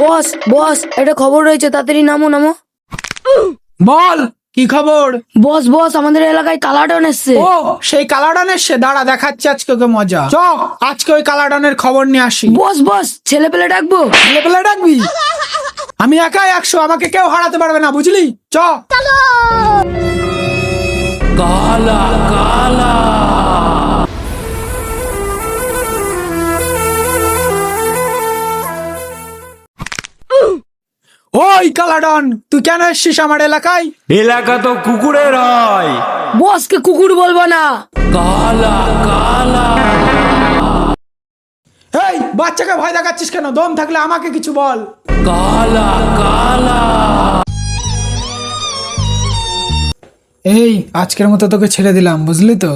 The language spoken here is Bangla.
বস বস, একটা খবর রয়েছে, তাড়াতাড়ি নামো নামো। বল, কি খবর? বস বস, আমাদের এলাকায় কালাডন এসছে। ও, সেই কালাডান এসছে, দাঁড়া দেখাচ্ছি আজকে ওকে মজা। চ, আজকে ওই কালাডানের খবর নিয়ে আসি। বস বস, ছেলে পেলে ডাকবো? ছেলেপেলে ডাকবি? আমি একাই 100, আমাকে কেউ হারাতে পারবে না, বুঝলি? চ। কালা কালা। ওই কালাডন, তুই কেন এসছিস আমার এলাকায়? এলাকা তো কুকুরের হয়। বসকে কুকুর বলবো না। কালা কালা। এই বাচ্চাকে ভয় দেখাচ্ছিস কেন? দম থাকলে আমাকে কিছু বল। কালা কালা। এই আজকের মতো তোকে ছেড়ে দিলাম, বুঝলি তো?